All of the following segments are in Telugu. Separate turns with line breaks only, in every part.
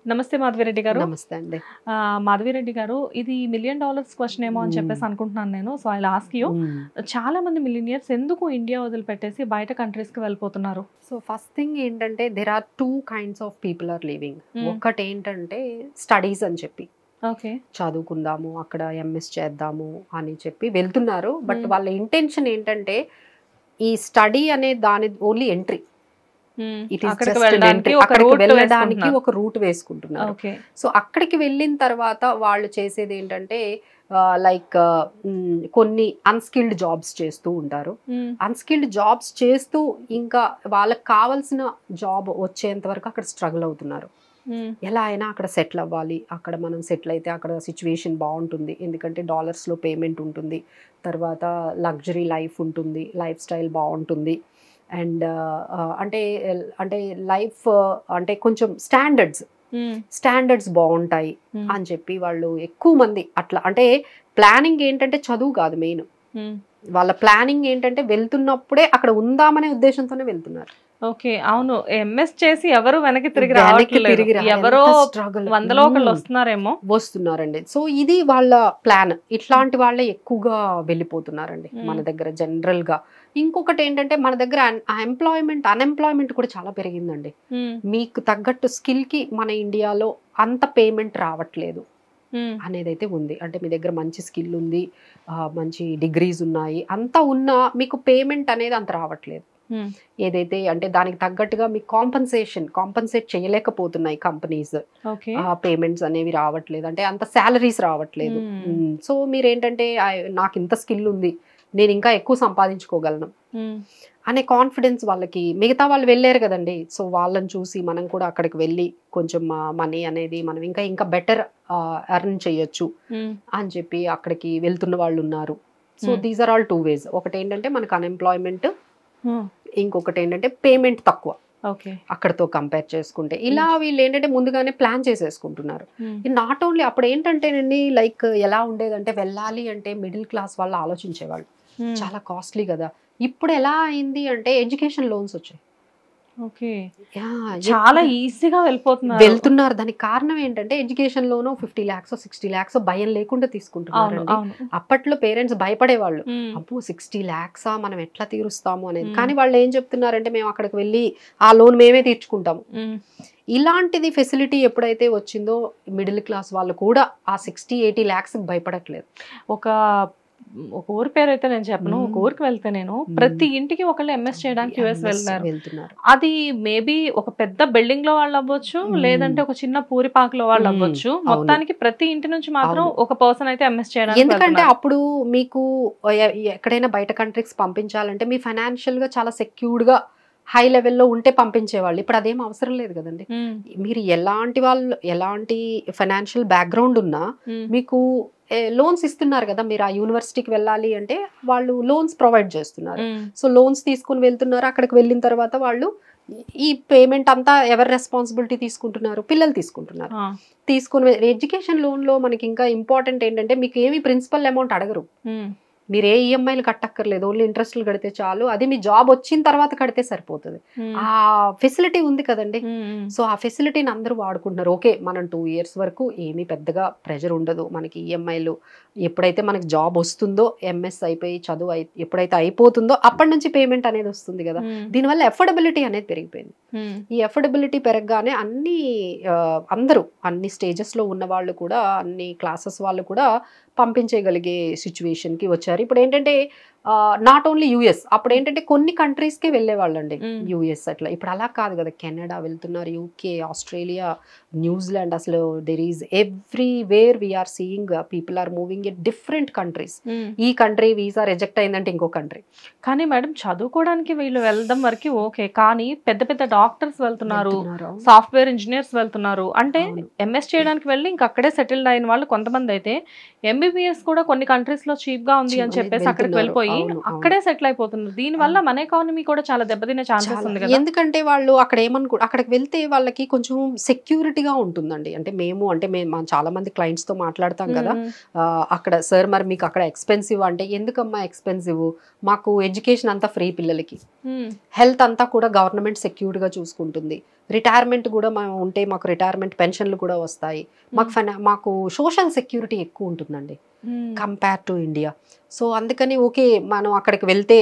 నమస్తే మాధవిరెడ్డి గారు.
నమస్తే అండి.
మాధవిరెడ్డి గారు, ఇది $1 million క్వశ్చన్ ఏమో అని చెప్పేసి అనుకుంటున్నాను నేను. So I will ask you, చాలా మంది మిలినియర్స్ ఎందుకు ఇండియా వదిలిపెట్టేసి బయట కంట్రీస్ కి వెళ్ళిపోతున్నారు?
సో ఫస్ట్ థింగ్ ఏంటంటే there are 2 kinds of people are living. ఒకటి ఏంటంటే స్టడీస్ అని చెప్పి
ఓకే
చదువుకుందాము, అక్కడ ఎంఎస్ చేద్దాము అని చెప్పి వెళ్తున్నారు. బట్ వాళ్ళ ఇంటెన్షన్ ఏంటంటే ఈ స్టడీ అనే దాని ఓన్లీ ఎంట్రీ, అక్కడికి వెళ్ళడానికి ఒక రూట్ వేసుకుంటున్నారు. సో అక్కడికి వెళ్ళిన తర్వాత వాళ్ళు చేసేది ఏంటంటే లైక్ కొన్ని అన్స్కిల్డ్ జాబ్స్ చేస్తూ ఉంటారు. అన్స్కిల్డ్ జాబ్స్ చేస్తూ ఇంకా వాళ్ళకి కావాల్సిన జాబ్ వచ్చేంత వరకు అక్కడ స్ట్రగుల్ అవుతున్నారు. ఎలా అయినా అక్కడ సెటిల్ అవ్వాలి, అక్కడ మనం సెటిల్ అయితే అక్కడ సిచ్యువేషన్ బాగుంటుంది, ఎందుకంటే డాలర్స్లో పేమెంట్ ఉంటుంది, తర్వాత లగ్జరీ లైఫ్ ఉంటుంది, లైఫ్ స్టైల్ బాగుంటుంది, అండ్ అంటే అంటే లైఫ్ అంటే కొంచెం స్టాండర్డ్స్ బాగుంటాయి అని చెప్పి వాళ్ళు ఎక్కువ మంది అట్లా. అంటే ప్లానింగ్ ఏంటంటే చదువు కాదు మెయిన్, వాళ్ళ ప్లానింగ్ ఏంటంటే వెళ్తున్నప్పుడే అక్కడ ఉందామనే ఉద్దేశంతోనే వెళ్తున్నారు.
ఓకే, అవును. ఎంఎస్ చేసి ఎవరు వెనక్కి తిరిగి ఎవరో వందలో ఒకళ్ళు
వస్తున్నారండి. సో ఇది వాళ్ళ ప్లాన్. ఇట్లాంటి వాళ్ళే ఎక్కువగా వెళ్ళిపోతున్నారండి మన దగ్గర జనరల్ గా. ఇంకొకటి ఏంటంటే మన దగ్గర అన్ఎంప్లాయ్మెంట్ కూడా చాలా పెరిగిందండి. మీకు తగ్గట్టు స్కిల్ కి మన ఇండియాలో అంత పేమెంట్ రావట్లేదు అనేది అయితే ఉంది. అంటే మీ దగ్గర మంచి స్కిల్ ఉంది, మంచి డిగ్రీస్ ఉన్నాయి, అంతా ఉన్నా మీకు పేమెంట్ అనేది అంత రావట్లేదు. ఏదైతే అంటే దానికి తగ్గట్టుగా మీకు కాంపన్సేట్ చేయలేకపోతున్నాయి కంపెనీస్. పేమెంట్స్ అనేవి రావట్లేదు, అంటే అంత శాలరీస్ రావట్లేదు. సో మీరేంటంటే నాకు ఇంత స్కిల్ ఉంది, నేను ఇంకా ఎక్కువ సంపాదించుకోగలను అనే కాన్ఫిడెన్స్ వాళ్ళకి. మిగతా వాళ్ళు వెళ్ళారు కదండి, సో వాళ్ళని చూసి మనం కూడా అక్కడికి వెళ్ళి కొంచెం మనీ అనేది మనం ఇంకా బెటర్ ఎర్న్ చేయొచ్చు అని చెప్పి అక్కడికి వెళ్తున్న వాళ్ళు ఉన్నారు. So these are all 2 ways. ఒకటి ఏంటంటే మనకు అన్ఎంప్లాయ్మెంట్, ఇంకొకటి ఏంటంటే పేమెంట్ తక్కువ అక్కడతో కంపేర్ చేసుకుంటే. ఇలా వీళ్ళు ఏంటంటే ముందుగానే ప్లాన్ చేసేసుకుంటున్నారు. నాట్ ఓన్లీ అప్పుడు ఏంటంటేనండి లైక్ ఎలా ఉండేదంటే వెళ్ళాలి అంటే మిడిల్ క్లాస్ వాళ్ళు ఆలోచించేవాళ్ళు చాలా కాస్ట్లీ కదా. ఇప్పుడు ఎలా అయింది అంటే ఎడ్యుకేషన్ లోన్స్ వచ్చాయి,
చాలా ఈజీగా
వెళ్తున్నారు. దానికి కారణం ఏంటంటే ఎడ్యుకేషన్ లోను 50 lakhs 60 lakhs భయం లేకుండా తీసుకుంటున్నారు. అప్పట్లో పేరెంట్స్ భయపడేవాళ్ళు, అబ్బో 60 lakhs మనం ఎట్లా తీరుస్తాము అనేది. కానీ వాళ్ళు ఏం చెప్తున్నారంటే మేము అక్కడికి వెళ్ళి ఆ లోన్ మేమే తీర్చుకుంటాము. ఇలాంటిది ఫెసిలిటీ ఎప్పుడైతే వచ్చిందో మిడిల్ క్లాస్ వాళ్ళు కూడా ఆ 60-80 lakhs భయపడట్లేదు.
ఒక ఊరి పేరు అయితే నేను చెప్పను, ఒక ఊరికి వెళ్తే నేను ప్రతి ఇంటికి ఒకళ్ళు ఎంఎస్ చేయడానికి యుఎస్ వెళ్తున్నారు. అది మేబీ ఒక పెద్ద బిల్డింగ్ లో వాళ్ళు అవ్వచ్చు, లేదంటే ఒక చిన్న పూరిపాకలో వాళ్ళు అవ్వచ్చు, మొత్తానికి ప్రతి ఇంటి నుంచి మాత్రం ఒక పర్సన్ అయితే ఎంఎస్ చేయడానికి.
ఎందుకంటే అప్పుడు మీకు ఎక్కడైనా బయట కంట్రీస్ పంపించాలంటే మీ ఫైనాన్షియల్ గా చాలా సెక్యూర్డ్ గా హై లెవెల్లో ఉంటే పంపించేవాళ్ళు. ఇప్పుడు అదేం అవసరం లేదు కదండి. మీరు ఎలాంటి ఫైనాన్షియల్ బ్యాక్గ్రౌండ్ ఉన్నా మీకు లోన్స్ ఇస్తున్నారు కదా. మీరు ఆ యూనివర్సిటీకి వెళ్ళాలి అంటే వాళ్ళు లోన్స్ ప్రొవైడ్ చేస్తున్నారు. సో లోన్స్ తీసుకుని వెళ్తున్నారు. అక్కడికి వెళ్ళిన తర్వాత వాళ్ళు ఈ పేమెంట్ అంతా ఎవరి రెస్పాన్సిబిలిటీ తీసుకుంటున్నారు? పిల్లలు తీసుకుంటున్నారు. తీసుకుని ఎడ్యుకేషన్ లోన్ లో మనకి ఇంకా ఇంపార్టెంట్ ఏంటంటే మీకు ఏమి ప్రిన్సిపల్ అమౌంట్ అడగరు, మీరు ఏ ఈఎంఐలు కట్టక్కర్లేదు, ఓన్లీ ఇంట్రెస్ట్లు కడితే చాలు. అది మీ జాబ్ వచ్చిన తర్వాత కడితే సరిపోతుంది. ఆ ఫెసిలిటీ ఉంది కదండి. సో ఆ ఫెసిలిటీని అందరూ వాడుకుంటున్నారు. ఓకే, మనం 2 years వరకు ఏమీ పెద్దగా ప్రెషర్ ఉండదు మనకి ఈఎంఐలు. ఎప్పుడైతే మనకి జాబ్ వస్తుందో, ఎంఎస్ అయిపోయి చదువు ఎప్పుడైతే అయిపోతుందో అప్పటి నుంచి పేమెంట్ అనేది వస్తుంది కదా. దీనివల్ల ఎఫోర్డబిలిటీ అనేది పెరిగిపోయింది. ఈ ఎఫోర్డబిలిటీ పెరగగానే అందరూ అన్ని స్టేజెస్ లో ఉన్న వాళ్ళు కూడా, అన్ని క్లాసెస్ వాళ్ళు కూడా పంపించేయగలిగే సిచ్యువేషన్ కి వచ్చారు. ఇప్పుడు ఏంటంటే నాట్ ఓన్లీ యుఎస్, అప్పుడు ఏంటంటే కొన్ని కంట్రీస్కే వెళ్ళేవాళ్ళండి యుఎస్ అట్లా. ఇప్పుడు అలా కాదు కదా, కెనడా వెళ్తున్నారు, యూకే, ఆస్ట్రేలియా, న్యూజిలాండ్. అసలు there is everywhere we're seeing people are moving at different countries. ఈ కంట్రీ వీసా రిజెక్ట్ అయిందంటే ఇంకో కంట్రీ.
కానీ మేడం చదువుకోవడానికి వీళ్ళు వెళ్ళడం వరకు ఓకే, కానీ పెద్ద పెద్ద డాక్టర్స్ వెళ్తున్నారు, సాఫ్ట్వేర్ ఇంజనీర్స్ వెళ్తున్నారు. అంటే ఎంఎస్ చేయడానికి వెళ్ళి ఇంక అక్కడే సెటిల్డ్ అయిన వాళ్ళు కొంతమంది అయితే ఎంబీబీఎస్ కూడా కొన్ని కంట్రీస్ లో చీప్ గా ఉంది అని చెప్పేసి అక్కడికి వెళ్ళిపోయి అక్కడే సెటిల్ అయిపోతున్నారు. దీని వల్ల మన ఎకానమీ కూడా చాలా దెబ్బతినే ఛాన్సెస్ ఉంది కదా.
ఎందుకంటే వాళ్ళు అక్కడ అక్కడికి వెళ్తే వాళ్ళకి కొంచెం సెక్యూరిటీగా ఉంటుందండి. అంటే మేము చాలా మంది క్లయింట్స్ తో మాట్లాడతాం కదా, అక్కడ సార్ మరి మీకు అక్కడ ఎక్స్పెన్సివ్ అంటే, ఎందుకమ్మా ఎక్స్పెన్సివ్, మాకు ఎడ్యుకేషన్ అంతా ఫ్రీ, పిల్లలకి హెల్త్ అంతా కూడా గవర్నమెంట్ సెక్యూర్డ్ గా చూసుకుంటుంది, రిటైర్మెంట్ కూడా మనం ఉంటే మాకు రిటైర్మెంట్ పెన్షన్లు కూడా వస్తాయి, మాకు సోషల్ సెక్యూరిటీ ఎక్కువ ఉంటుందండి కంపేర్ టు ఇండియా. సో అందుకని ఓకే మనం అక్కడికి వెళ్తే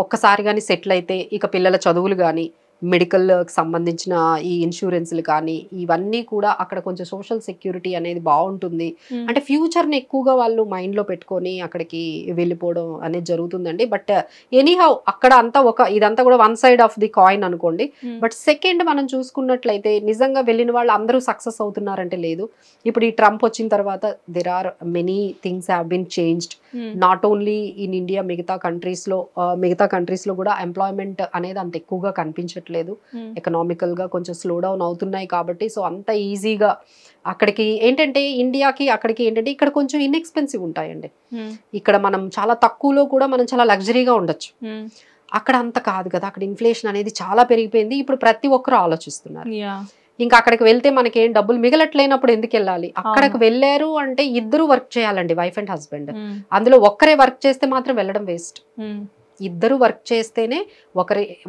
ఒక్కసారి కానీ సెటిల్ అయితే ఇక పిల్లల చదువులు కానీ మెడికల్కి సంబంధించిన ఈ ఇన్సూరెన్స్లు కానీ ఇవన్నీ కూడా అక్కడ కొంచెం సోషల్ సెక్యూరిటీ అనేది బాగుంటుంది. అంటే ఫ్యూచర్ని ఎక్కువగా వాళ్ళు మైండ్లో పెట్టుకొని అక్కడికి వెళ్ళిపోవడం అనేది జరుగుతుందండి. బట్ ఎనీహౌ అక్కడ అంతా ఇదంతా కూడా one side of the coin అనుకోండి. బట్ సెకండ్ మనం చూసుకున్నట్లయితే నిజంగా వెళ్ళిన వాళ్ళు అందరూ సక్సెస్ అవుతున్నారంటే లేదు. ఇప్పుడు ఈ ట్రంప్ వచ్చిన తర్వాత there are many things have been changed, not only in India, మిగతా కంట్రీస్లో కూడా ఎంప్లాయ్మెంట్ అనేది అంత ఎక్కువగా కనిపించట్లేదు. ఎకనామికల్ గా కొంచెం స్లో డౌన్ అవుతున్నాయి కాబట్టి సో అంత ఈజీగా అక్కడికి ఏంటంటే ఇండియాకి అక్కడికి ఏంటంటే ఇక్కడ కొంచెం ఇన్ఎక్స్పెన్సివ్ ఉంటాయండి. ఇక్కడ మనం చాలా తక్కువలో కూడా మనం చాలా లగ్జరీగా ఉండొచ్చు. అక్కడ అంత కాదు కదా, అక్కడ ఇన్ఫ్లేషన్ అనేది చాలా పెరిగిపోయింది. ఇప్పుడు ప్రతి ఒక్కరు ఆలోచిస్తున్నారు. ఇంకా అక్కడికి వెళ్తే మనకి ఏం డబ్బులు మిగలట్లేనప్పుడు ఎందుకు వెళ్ళాలి. అక్కడికి వెళ్ళారు అంటే ఇద్దరు వర్క్ చేయాలండి, వైఫ్ అండ్ హస్బెండ్. అందులో ఒక్కరే వర్క్ చేస్తే మాత్రం వెళ్ళడం వేస్ట్. ఇద్దరు వర్క్ చేస్తేనే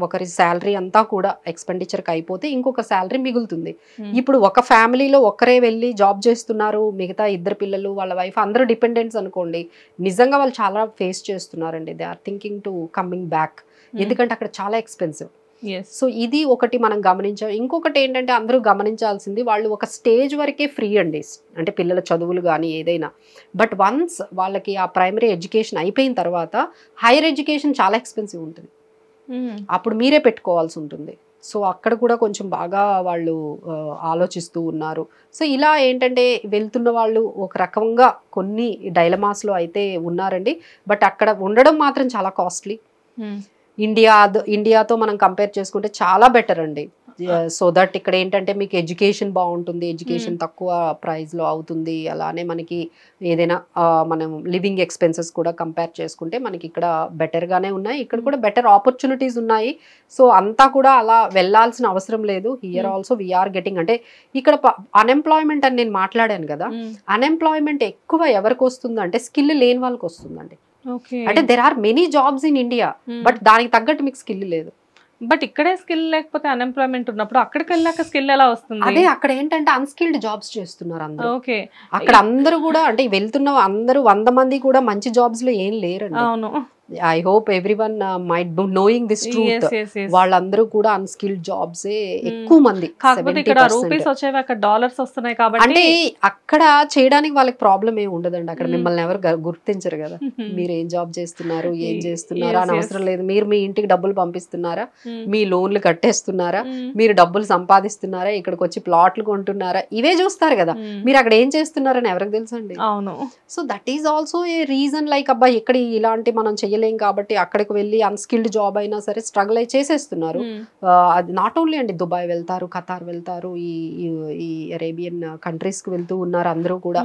ఒకరి శాలరీ అంతా కూడా ఎక్స్పెండిచర్కి అయిపోతే ఇంకొక శాలరీ మిగులుతుంది. ఇప్పుడు ఒక ఫ్యామిలీలో ఒకరే వెళ్ళి జాబ్ చేస్తున్నారు, మిగతా ఇద్దరు పిల్లలు వాళ్ళ వైఫ్ అందరూ డిపెండెంట్స్ అనుకోండి, నిజంగా వాళ్ళు చాలా ఫేస్ చేస్తున్నారండి. They are thinking to coming back, ఎందుకంటే అక్కడ చాలా ఎక్స్పెన్సివ్. సో ఇది ఒకటి మనం గమనించాం. ఇంకొకటి ఏంటంటే అందరూ గమనించాల్సింది, వాళ్ళు ఒక స్టేజ్ వరకే ఫ్రీ అండి, అంటే పిల్లల చదువులు కానీ ఏదైనా. బట్ వన్స్ వాళ్ళకి ఆ ప్రైమరీ ఎడ్యుకేషన్ అయిపోయిన తర్వాత హైయర్ ఎడ్యుకేషన్ చాలా ఎక్స్పెన్సివ్ ఉంటుంది, అప్పుడు మీరే పెట్టుకోవాల్సి ఉంటుంది. సో అక్కడ కూడా కొంచెం బాగా వాళ్ళు ఆలోచిస్తూ ఉన్నారు. సో ఇలా ఏంటంటే వెళ్తున్న వాళ్ళు ఒక రకంగా కొన్ని డైలమాస్లో అయితే ఉన్నారండి. బట్ అక్కడ ఉండడం మాత్రం చాలా కాస్ట్లీ. ఇండియాతో మనం కంపేర్ చేసుకుంటే చాలా బెటర్ అండి. సో దట్ ఇక్కడ ఏంటంటే మీకు ఎడ్యుకేషన్ బాగుంటుంది, ఎడ్యుకేషన్ తక్కువ ప్రైస్లో అవుతుంది. అలానే మనకి ఏదైనా మనం లివింగ్ ఎక్స్పెన్సెస్ కూడా కంపేర్ చేసుకుంటే మనకి ఇక్కడ బెటర్గానే ఉన్నాయి. ఇక్కడ కూడా బెటర్ ఆపర్చునిటీస్ ఉన్నాయి. సో అంతా కూడా అలా వెళ్ళాల్సిన అవసరం లేదు. హియర్ ఆల్సో వీఆర్ గెటింగ్, అంటే ఇక్కడ అన్ఎంప్లాయ్మెంట్ అని నేను మాట్లాడాను కదా, అన్ఎంప్లాయ్మెంట్ ఎక్కువ ఎవరికి వస్తుంది అంటే స్కిల్ లేని వాళ్ళకి వస్తుందండి. అంటే there are many jobs in India, but దానికి తగ్గట్టు మీకు స్కిల్ లేదు.
బట్ ఇక్కడే స్కిల్ లేకపోతే అన్ఎంప్లాయ్మెంట్ ఉన్నప్పుడు అక్కడికి వెళ్ళాక స్కిల్ ఎలా వస్తుంది?
అదే అక్కడ ఏంటంటే అన్స్కిల్డ్ జాబ్స్ చేస్తున్నారు అందరూ. అక్కడ అందరూ కూడా అంటే వెళ్తున్న అందరూ 100 మంది కూడా మంచి జాబ్స్ లో ఏం లేరండి.
అవును,
I hope everyone might be knowing this truth. వాళ్ళందరూ కూడా అన్స్కిల్డ్ జాబ్స్ ఎక్కువ మంది.
కాకపోతే ఇక్కడ రూపీస్ వచ్చేవి, అక్కడ డాలర్స్ వస్తున్నాయి కాబట్టి
అంటే అక్కడ చేయడానికి వాళ్ళకి ప్రాబ్లం ఏమి ఉండదండి. అక్కడ మిమ్మల్ని ఎవరు గుర్తించరు కదా, మీరు ఏం జాబ్ చేస్తున్నారు ఏం చేస్తున్నారా అని అవసరం లేదు. మీరు మీ ఇంటికి డబ్బులు పంపిస్తున్నారా, మీ లోన్లు కట్టేస్తున్నారా, మీరు డబ్బులు సంపాదిస్తున్నారా, ఇక్కడికి వచ్చి ప్లాట్లు కొంటున్నారా, ఇవే చూస్తారు కదా. మీరు అక్కడ ఏం చేస్తున్నారని ఎవరికి తెలుసండి.
అవును.
So that is also a reason, like అబ్బా ఇక్కడ ఇలాంటి మనం చేయలేం కాబట్టి అక్కడికి వెళ్ళి అన్స్కిల్డ్ జాబ్ అయినా సరే స్ట్రగుల్ అయి చేసేస్తున్నారు. అది నాట్ ఓన్లీ అండి, దుబాయ్ వెళ్తారు, ఖతార్ వెళ్తారు, ఈ అరేబియన్ కంట్రీస్ కి వెళ్తూ ఉన్నారు అందరూ కూడా.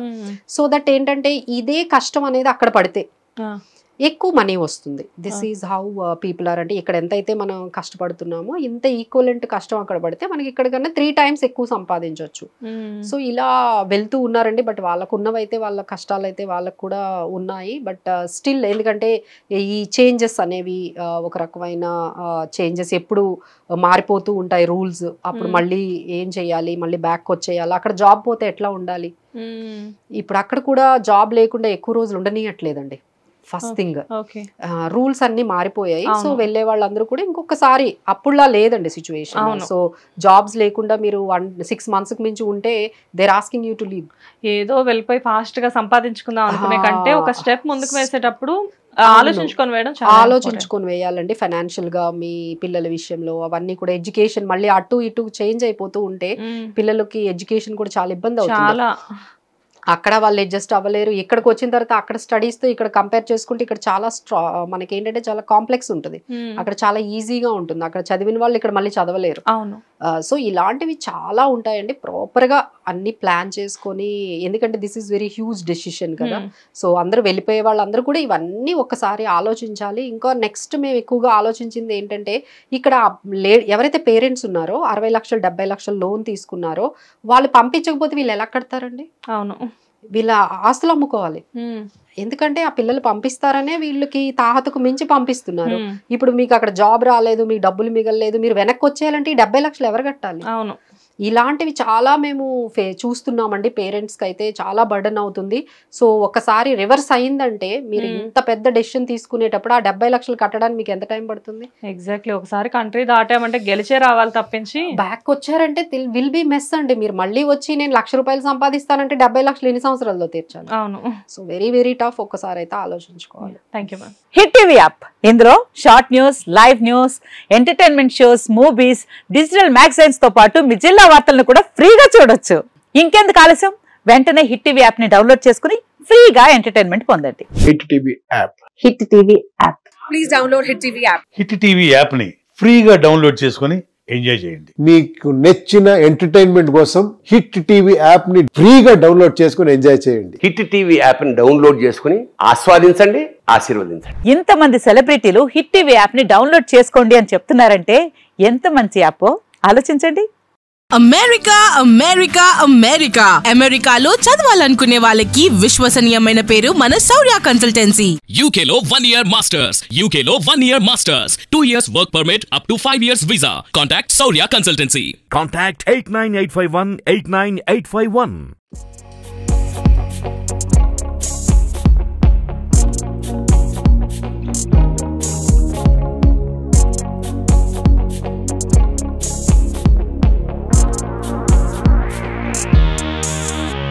సో దట్ ఏంటంటే ఇదే కష్టం అనేది అక్కడ పడితే ఎక్కువ మనీ వస్తుంది. This is how people are. అంటే ఇక్కడ ఎంతైతే మనం కష్టపడుతున్నామో ఇంత ఈక్వలెంట్ కష్టం అక్కడ పడితే మనకి ఇక్కడ కన్నా 3 times ఎక్కువ సంపాదించవచ్చు. సో ఇలా వెళ్తూ ఉన్నారండి. బట్ వాళ్ళకు ఉన్నవైతే వాళ్ళ కష్టాలు అయితే వాళ్ళకు కూడా ఉన్నాయి. బట్ స్టిల్ ఎందుకంటే ఈ చేంజెస్ అనేవి ఒక రకమైన చేంజెస్ ఎప్పుడు మారిపోతూ ఉంటాయి రూల్స్. అప్పుడు మళ్ళీ ఏం చేయాలి, మళ్ళీ బ్యాక్ వచ్చేయాలి. అక్కడ జాబ్ పోతే ఎట్లా ఉండాలి, ఇప్పుడు అక్కడ కూడా జాబ్ లేకుండా ఎక్కువ రోజులు ఉండనియట్లేదండి. ఫస్ట్ థింగ్ రూల్స్ అన్ని మారిపోయాయి. సో వెళ్లే వాళ్ళందరూ కూడా ఇంకొకసారి అప్పుడులా లేదండి సిచ్యువేషన్. సో జాబ్స్ లేకుండా మీరు 6 months మించి ఉంటే they're asking you to leave.
ఏదో వెళ్ళిపోయి ఫాస్ట్ గా సంపాదించుకుందాం అనుకునే కంటే ఒక స్టెప్ ముందుకు వేసేటప్పుడు ఆలోచించుకొని వేయాలండి. ఫైనాన్షియల్ గా మీ పిల్లల విషయంలో అవన్నీ కూడా ఎడ్యుకేషన్ మళ్ళీ అటు ఇటు చేంజ్ అయిపోతూ ఉంటే పిల్లలకి ఎడ్యుకేషన్ కూడా చాలా ఇబ్బంది అవుతుంది. అక్కడ వాళ్ళు అడ్జస్ట్ అవ్వలేరు. ఇక్కడికి వచ్చిన తర్వాత అక్కడ స్టడీస్ తో ఇక్కడ కంపేర్ చేసుకుంటే ఇక్కడ చాలా మనకి ఏంటంటే చాలా కాంప్లెక్స్ ఉంటుంది, అక్కడ చాలా ఈజీగా ఉంటుంది. అక్కడ చదివిన వాళ్ళు ఇక్కడ మళ్ళీ చదవలేరు. సో ఇలాంటివి చాలా ఉంటాయండి. ప్రాపర్ గా
అన్ని ప్లాన్ చేసుకొని, ఎందుకంటే this is very huge decision కదా. సో అందరూ వెళ్ళిపోయే వాళ్ళందరూ కూడా ఇవన్నీ ఒక్కసారి ఆలోచించాలి. ఇంకా నెక్స్ట్ మేము ఎక్కువగా ఆలోచించింది ఏంటంటే, ఇక్కడ ఎవరైతే పేరెంట్స్ ఉన్నారో 60 లక్షలు 70 లక్షలు లోన్ తీసుకున్నారో వాళ్ళు పంపించకపోతే వీళ్ళు ఎలా కడతారండి?
అవును,
వీళ్ళ ఆస్తులు అమ్ముకోవాలి. ఎందుకంటే ఆ పిల్లలు పంపిస్తారనే వీళ్ళకి తాహతకు మించి పంపిస్తున్నారు. ఇప్పుడు మీకు అక్కడ జాబ్ రాలేదు, మీకు డబ్బులు మిగలలేదు, మీరు వెనక్కి వచ్చేయాలంటే ఈ 70 లక్షలు ఎవరు కట్టాలి?
అవును,
ఇలాంటివి చాలా మేము చూస్తున్నామండి. పేరెంట్స్కి అయితే చాలా బర్డన్ అవుతుంది. సో ఒక్కసారి రివర్స్ అయిందంటే మీరు ఇంత పెద్ద డెసిషన్ తీసుకునేటప్పుడు ఆ 70 లక్షలు కట్టడానికి మీకు ఎంత టైం పడుతుంది?
ఎగ్జాక్ట్లీ. ఒకసారి కంట్రీ దాటామంటే గెలిచే రావాలి తప్పించి
బ్యాక్ వచ్చారంటే విల్ బి మెస్ అండి. మీరు మళ్ళీ వచ్చి నేను ₹1,00,000 సంపాదిస్తానంటే 70 లక్షలు ఎన్ని సంవత్సరాల్లో తీర్చాలి? అవును. So very very tough. ఒక్కసారి అయితే ఆలోచించుకోవాలి.
Thank you ma'am.
Hit TV app, ఇందులో short news, live news, entertainment shows, movies, digital magazines తో పాటు మీ జిల్లా వార్తలను కూడా ఫ్రీగా చూడొచ్చు. ఇంకెందుకు ఆలస్యం, వెంటనే హిట్ టీవీ యాప్ ని డౌన్లోడ్ చేసుకుని ఫ్రీగా ఎంటర్టైన్మెంట్ పొందండి.
Hit TV app.
Hit TV app.
Please download hit TV app.
Hit TV app ని ఫ్రీగా డౌన్లోడ్ చేసుకుని ఎంజాయ్ చేయండి.
మీకు నచ్చిన ఎంటర్టైన్మెంట్ కోసం హిట్ టీవీ యాప్ ని ఫ్రీగా డౌన్లోడ్ చేసుకుని ఎంజాయ్ చేయండి.
హిట్ టీవీ యాప్ ని డౌన్లోడ్ చేసుకుని ఆస్వాదించండి, ఆశీర్వదించండి.
ఇంతమంది సెలబ్రిటీలు హిట్ టీవీ యాప్ ని డౌన్లోడ్ చేసుకోండి అని చెప్తున్నారంటే ఎంత మంచి యాప్ ఆలోచించండి.
అమెరికా అమెరికా అమెరికా అమెరికాలో చదవాలనుకునే వాళ్ళకి విశ్వసనీయమైన పేరు మన శౌర్య కన్సల్టెన్సీ.
UK లో 1 year masters, UK లో 1 year masters, 2 years work permit up to 5 years visa. Contact Saurya Consultancy.
Contact 89851 89851.